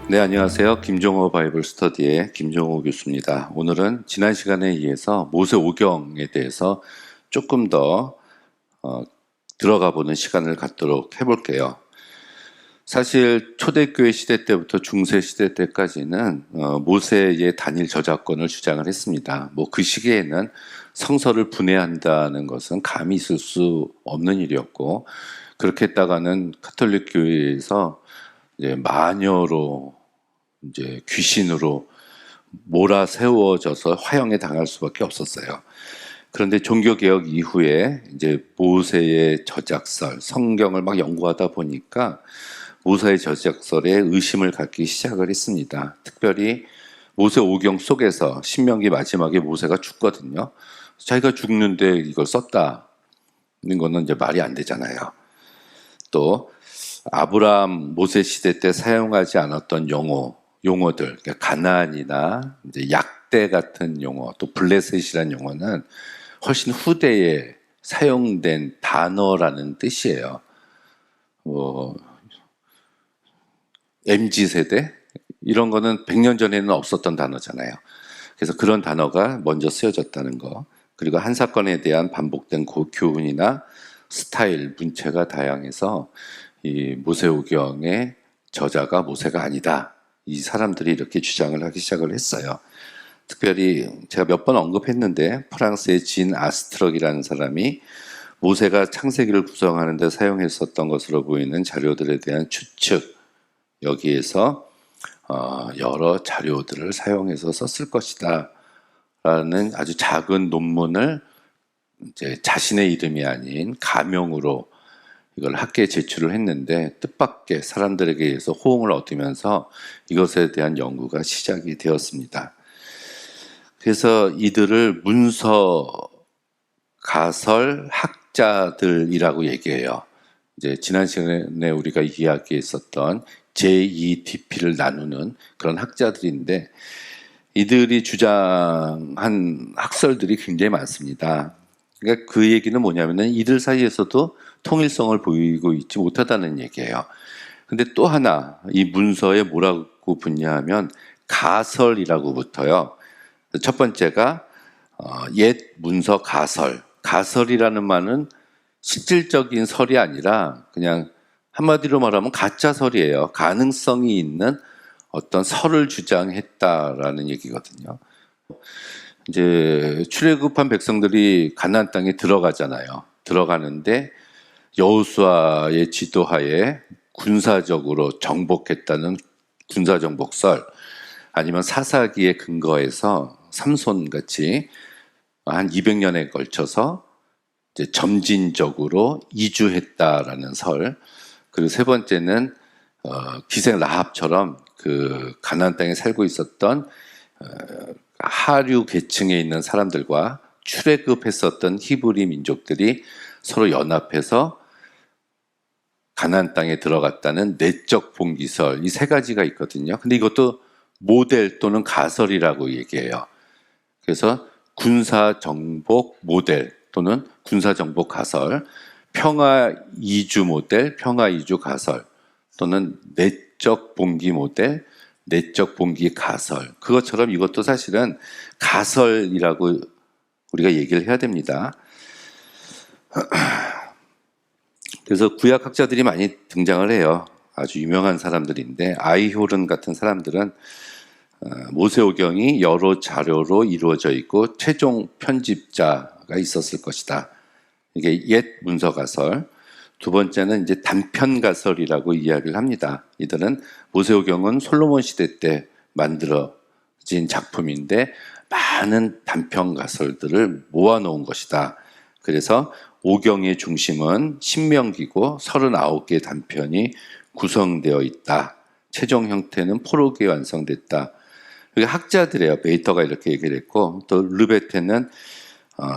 네, 안녕하세요. 김종호 바이블 스터디의 김종호 교수입니다. 오늘은 지난 시간에 이어서 모세오경에 대해서 조금 더 들어가 보는 시간을 갖도록 해볼게요. 사실 초대교회 시대 때부터 중세 시대 때까지는 모세의 단일 저작권을 주장을 했습니다. 그 시기에는 성서를 분해한다는 것은 감히 있을 수 없는 일이었고, 그렇게 했다가는 가톨릭 교회에서 이제 마녀로 이제 귀신으로 몰아세워져서 화형에 당할 수밖에 없었어요. 그런데 종교개혁 이후에 이제 모세의 저작설, 성경을 막 연구하다 보니까 모세의 저작설에 의심을 갖기 시작을 했습니다. 특별히 모세오경 속에서 신명기 마지막에 모세가 죽거든요. 자기가 죽는데 이걸 썼다는 거는 이제 말이 안 되잖아요. 또 아브라함 모세 시대 때 사용하지 않았던 용어들, 그러니까 가나안이나 이제 약대 같은 용어, 또 블레셋이라는 용어는 훨씬 후대에 사용된 단어라는 뜻이에요. MZ세대? 이런 거는 100년 전에는 없었던 단어잖아요. 그래서 그런 단어가 먼저 쓰여졌다는 거. 그리고 한 사건에 대한 반복된 교훈이나 스타일, 문체가 다양해서 이 모세오경의 저자가 모세가 아니다. 이 사람들이 이렇게 주장을 하기 시작을 했어요. 특별히 제가 몇 번 언급했는데 프랑스의 진 아스트럭이라는 사람이 모세가 창세기를 구성하는 데 사용했었던 것으로 보이는 자료들에 대한 추측, 여기에서 여러 자료들을 사용해서 썼을 것이다 라는 아주 작은 논문을 이제 자신의 이름이 아닌 가명으로 이걸 학계에 제출을 했는데 뜻밖의 사람들에게 의해서 호응을 얻으면서 이것에 대한 연구가 시작이 되었습니다. 그래서 이들을 문서 가설 학자들이라고 얘기해요. 이제 지난 시간에 우리가 이야기했었던 JEDP를 나누는 그런 학자들인데 이들이 주장한 학설들이 굉장히 많습니다. 그러니까 그 얘기는 뭐냐면은 이들 사이에서도 통일성을 보이고 있지 못하다는 얘기예요. 근데 또 하나 이 문서에 뭐라고 붙냐면 가설이라고 붙어요. 첫 번째가 옛 문서 가설. 가설이라는 말은 실질적인 설이 아니라 그냥 한마디로 말하면 가짜 설이에요. 가능성이 있는 어떤 설을 주장했다라는 얘기거든요. 이제 출애굽한 백성들이 가나안 땅에 들어가잖아요. 들어가는데 여호수아의 지도하에 군사적으로 정복했다는 군사정복설, 아니면 사사기에 근거해서 삼손같이 한 200년에 걸쳐서 이제 점진적으로 이주했다라는 설, 그리고 세 번째는 기생 라합처럼 그 가나안 땅에 살고 있었던 하류 계층에 있는 사람들과 출애굽했었던 히브리 민족들이 서로 연합해서 가나안 땅에 들어갔다는 내적 봉기설, 이 세 가지가 있거든요. 근데 이것도 모델 또는 가설이라고 얘기해요. 그래서 군사 정복 모델 또는 군사 정복 가설, 평화 이주 모델, 평화 이주 가설, 또는 내적 봉기 모델, 내적 봉기 가설. 그것처럼 이것도 사실은 가설이라고 우리가 얘기를 해야 됩니다. 그래서 구약학자들이 많이 등장을 해요. 아주 유명한 사람들인데 아이호른 같은 사람들은 모세오경이 여러 자료로 이루어져 있고 최종 편집자가 있었을 것이다. 이게 옛 문서 가설. 두 번째는 이제 단편 가설이라고 이야기를 합니다. 이들은 모세오경은 솔로몬 시대 때 만들어진 작품인데 많은 단편 가설들을 모아놓은 것이다. 그래서 오경의 중심은 신명기고 39개의 단편이 구성되어 있다. 최종 형태는 포로기에 완성됐다. 여기 학자들이에요. 베이터가 이렇게 얘기를 했고, 또 르베테는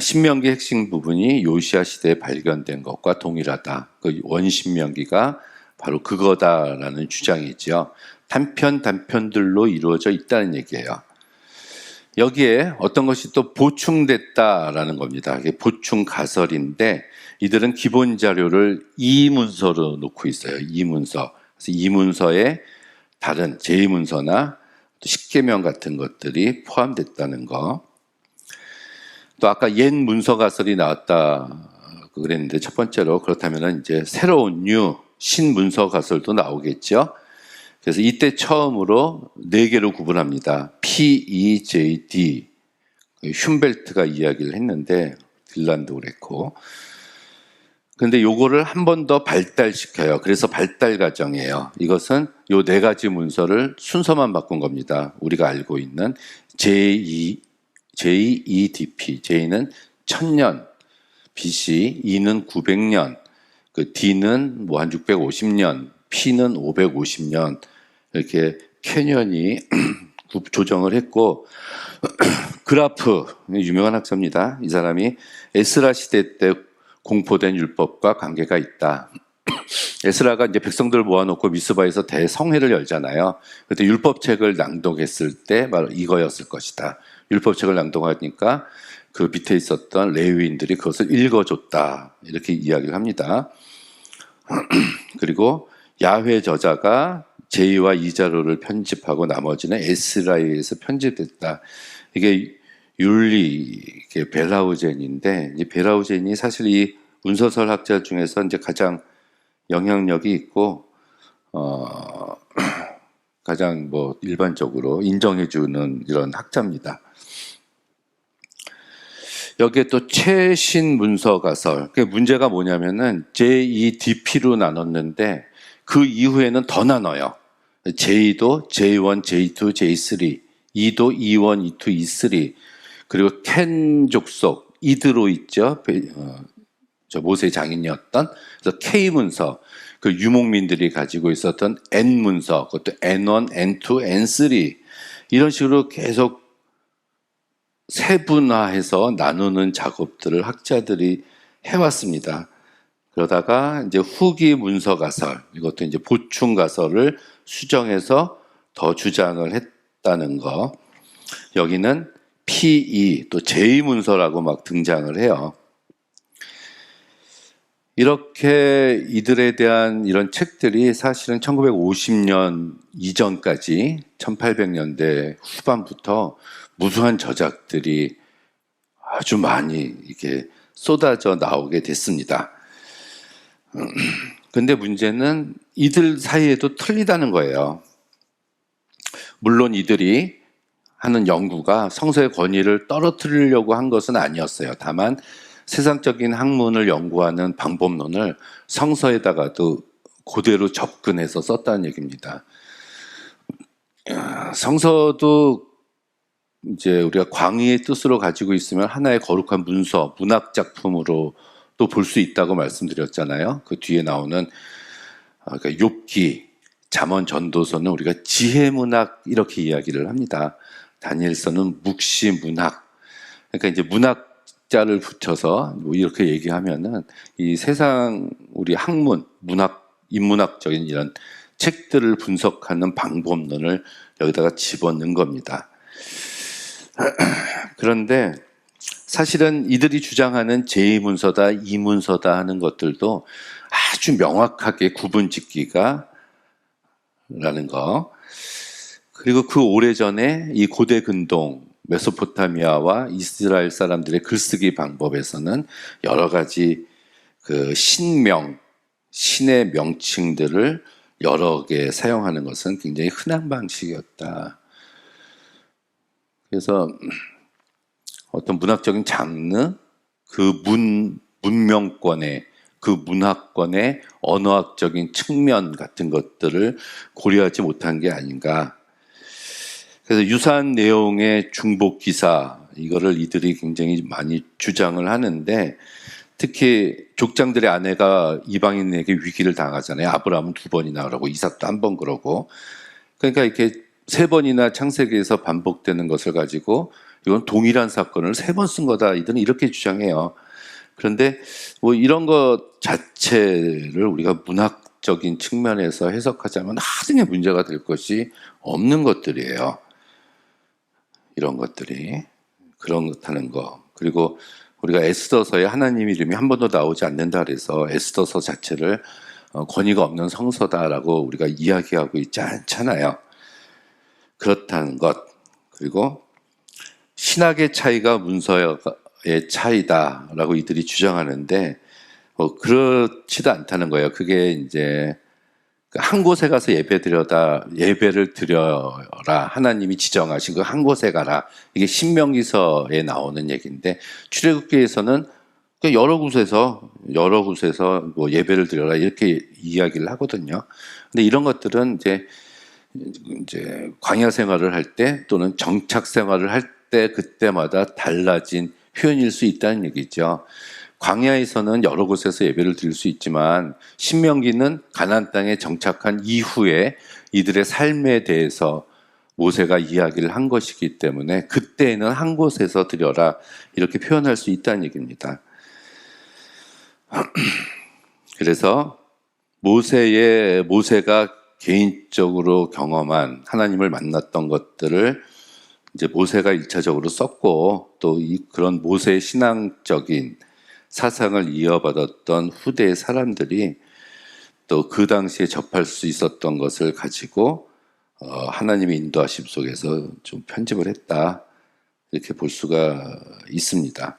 신명기 핵심 부분이 요시아 시대에 발견된 것과 동일하다. 그 원신명기가 바로 그거다라는 주장이죠. 단편들로 이루어져 있다는 얘기예요. 여기에 어떤 것이 또 보충됐다라는 겁니다. 이게 보충 가설인데 이들은 기본 자료를 이문서로 놓고 있어요. 이문서. 그래서 이문서에 다른 제2문서나 또 십계명 같은 것들이 포함됐다는 거. 또 아까 옛 문서 가설이 나왔다 그랬는데 첫 번째로 그렇다면 이제 새로운 신문서 가설도 나오겠죠. 그래서 이때 처음으로 네 개로 구분합니다. PEJD 슌벨트가 이야기를 했는데 딜란도 그랬고. 근데 요거를 한 번 더 발달시켜요. 그래서 발달 과정이에요. 이것은 요 네 가지 문서를 순서만 바꾼 겁니다. 우리가 알고 있는 JEDP, J는 1000년 BC, E는 900년, 그 D는 뭐 한 650년, P는 550년 이렇게 캐년이 조정을 했고 그라프 유명한 학자입니다. 이 사람이 에스라 시대 때 공포된 율법과 관계가 있다. 에스라가 이제 백성들을 모아놓고 미스바에서 대성회를 열잖아요. 그때 율법책을 낭독했을 때 바로 이거였을 것이다. 율법책을 낭독하니까 그 밑에 있었던 레위인들이 그것을 읽어줬다. 이렇게 이야기를 합니다. 그리고 야훼 저자가 제2와 2자료를 편집하고 나머지는 에스라에 의해서 편집됐다. 이게 율리 벨라우젠인데, 이 벨라우젠이 사실 이 운서설 학자 중에서 이제 가장 영향력이 있고, 가장 뭐 일반적으로 인정해주는 이런 학자입니다. 여기에 또 최신 문서 가설. 그 문제가 뭐냐면은 JEDP로 나눴는데 그 이후에는 더 나눠요. J도 J1, J2, J3, E도 E1, E2, E3, 그리고 켄 족속 이드로 있죠. 저 모세 장인이었던 그래서 K 문서, 그 유목민들이 가지고 있었던 N 문서, 그것도 N1, N2, N3 이런 식으로 계속 세분화해서 나누는 작업들을 학자들이 해왔습니다. 그러다가 이제 후기 문서 가설, 이것도 이제 보충 가설을 수정해서 더 주장을 했다는 거. 여기는 PE 또 제2문서라고 막 등장을 해요. 이렇게 이들에 대한 이런 책들이 사실은 1950년 이전까지 1800년대 후반부터 무수한 저작들이 아주 많이 이게 쏟아져 나오게 됐습니다. 근데 문제는 이들 사이에도 틀리다는 거예요. 물론 이들이 하는 연구가 성서의 권위를 떨어뜨리려고 한 것은 아니었어요. 다만 세상적인 학문을 연구하는 방법론을 성서에다가도 그대로 접근해서 썼다는 얘기입니다. 성서도 이제 우리가 광의의 뜻으로 가지고 있으면 하나의 거룩한 문서, 문학 작품으로 또 볼 수 있다고 말씀드렸잖아요. 그 뒤에 나오는 그러니까 욥기, 잠언, 전도서는 우리가 지혜 문학 이렇게 이야기를 합니다. 다니엘서는 묵시 문학. 그러니까 이제 문학자를 붙여서 뭐 이렇게 얘기하면은 이 세상 우리 학문, 문학, 인문학적인 이런 책들을 분석하는 방법론을 여기다가 집어넣은 겁니다. 그런데 사실은 이들이 주장하는 제2문서다, 2문서다 하는 것들도 아주 명확하게 구분 짓기가 라는 거. 그리고 그 오래전에 이 고대 근동 메소포타미아와 이스라엘 사람들의 글쓰기 방법에서는 여러 가지 그 신명, 신의 명칭들을 여러 개 사용하는 것은 굉장히 흔한 방식이었다. 그래서 어떤 문학적인 장르, 그 문명권의, 그 문학권의 언어학적인 측면 같은 것들을 고려하지 못한 게 아닌가. 그래서 유사한 내용의 중복 기사, 이거를 이들이 굉장히 많이 주장을 하는데, 특히 족장들의 아내가 이방인에게 위기를 당하잖아요. 아브라함은 2번이나 그러고 이삭도 1번 그러고. 그러니까 이렇게 3번이나 창세기에서 반복되는 것을 가지고 이건 동일한 사건을 3번 쓴 거다. 이들은 이렇게 주장해요. 그런데 뭐 이런 것 자체를 우리가 문학적인 측면에서 해석하자면 나중에 문제가 될 것이 없는 것들이에요. 이런 것들이. 그렇다는 거. 그리고 우리가 에스더서에 하나님 이름이 한 번도 나오지 않는다 그래서 에스더서 자체를 권위가 없는 성서다라고 우리가 이야기하고 있지 않잖아요. 그렇다는 것, 그리고 신학의 차이가 문서의 차이다라고 이들이 주장하는데 그렇지도 않다는 거예요. 그게 이제 한 곳에 가서 예배를 드려라. 하나님이 지정하신 그 한 곳에 가라. 이게 신명기서에 나오는 얘기인데 출애굽기에서는 여러 곳에서 뭐 예배를 드려라 이렇게 이야기를 하거든요. 근데 이런 것들은 이제 광야 생활을 할 때 또는 정착 생활을 할 때 그때마다 달라진 표현일 수 있다는 얘기죠. 광야에서는 여러 곳에서 예배를 드릴 수 있지만 신명기는 가나안 땅에 정착한 이후에 이들의 삶에 대해서 모세가 이야기를 한 것이기 때문에 그때에는 한 곳에서 드려라 이렇게 표현할 수 있다는 얘기입니다. 그래서 모세가 개인적으로 경험한 하나님을 만났던 것들을 이제 모세가 1차적으로 썼고 또 그런 모세의 신앙적인 사상을 이어받았던 후대의 사람들이 또 그 당시에 접할 수 있었던 것을 가지고 하나님의 인도하심 속에서 좀 편집을 했다 이렇게 볼 수가 있습니다.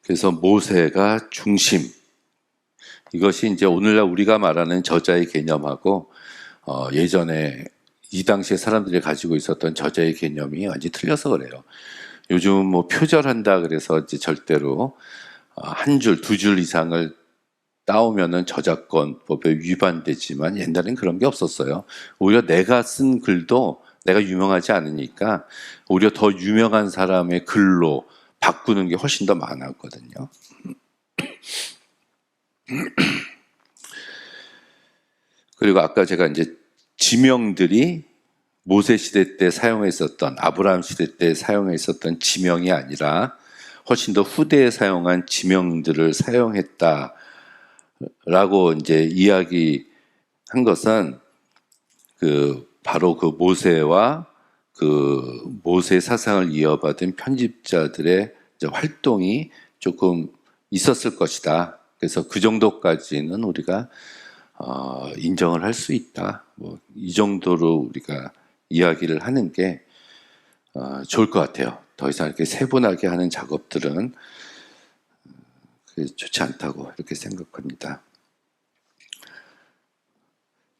그래서 모세가 중심, 이것이 이제 오늘날 우리가 말하는 저자의 개념하고 예전에 이 당시에 사람들이 가지고 있었던 저자의 개념이 완전히 틀려서 그래요. 요즘 뭐 표절한다 그래서 이제 절대로 한 줄, 두 줄 이상을 따오면은 저작권법에 위반되지만 옛날엔 그런 게 없었어요. 오히려 내가 쓴 글도 내가 유명하지 않으니까 오히려 더 유명한 사람의 글로 바꾸는 게 훨씬 더 많았거든요. 그리고 아까 제가 이제 지명들이 모세 시대 때 사용했었던 아브라함 시대 때 사용했었던 지명이 아니라 훨씬 더 후대에 사용한 지명들을 사용했다라고 이제 이야기한 것은 바로 그 모세와 그 모세 사상을 이어받은 편집자들의 활동이 조금 있었을 것이다. 그래서 그 정도까지는 우리가 인정을 할 수 있다. 뭐 이 정도로 우리가 이야기를 하는 게 좋을 것 같아요. 더 이상 이렇게 세분하게 하는 작업들은 좋지 않다고 이렇게 생각합니다.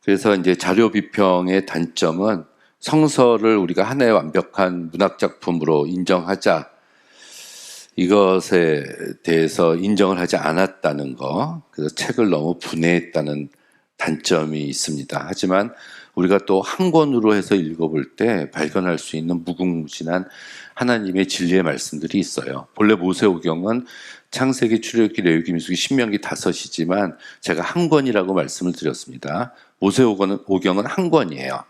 그래서 이제 자료 비평의 단점은 성서를 우리가 하나의 완벽한 문학 작품으로 인정하자, 이것에 대해서 인정을 하지 않았다는 거, 그래서 책을 너무 분해했다는 단점이 있습니다. 하지만 우리가 또 한 권으로 해서 읽어볼 때 발견할 수 있는 무궁무진한 하나님의 진리의 말씀들이 있어요. 본래 모세오경은 창세기, 출애굽기, 레위기, 민수기, 신명기 5이지만 제가 한 권이라고 말씀을 드렸습니다. 모세오경은 한 권이에요.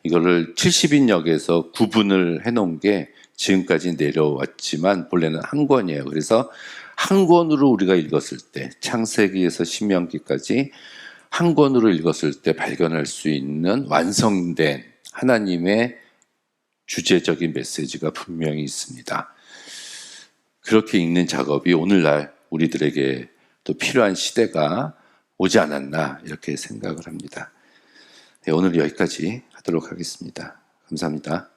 이거를 70인역에서 구분을 해놓은 게 지금까지 내려왔지만 본래는 한 권이에요. 그래서 한 권으로 우리가 읽었을 때 창세기에서 신명기까지 한 권으로 읽었을 때 발견할 수 있는 완성된 하나님의 주제적인 메시지가 분명히 있습니다. 그렇게 읽는 작업이 오늘날 우리들에게 또 필요한 시대가 오지 않았나 이렇게 생각을 합니다. 네, 오늘 여기까지 하도록 하겠습니다. 감사합니다.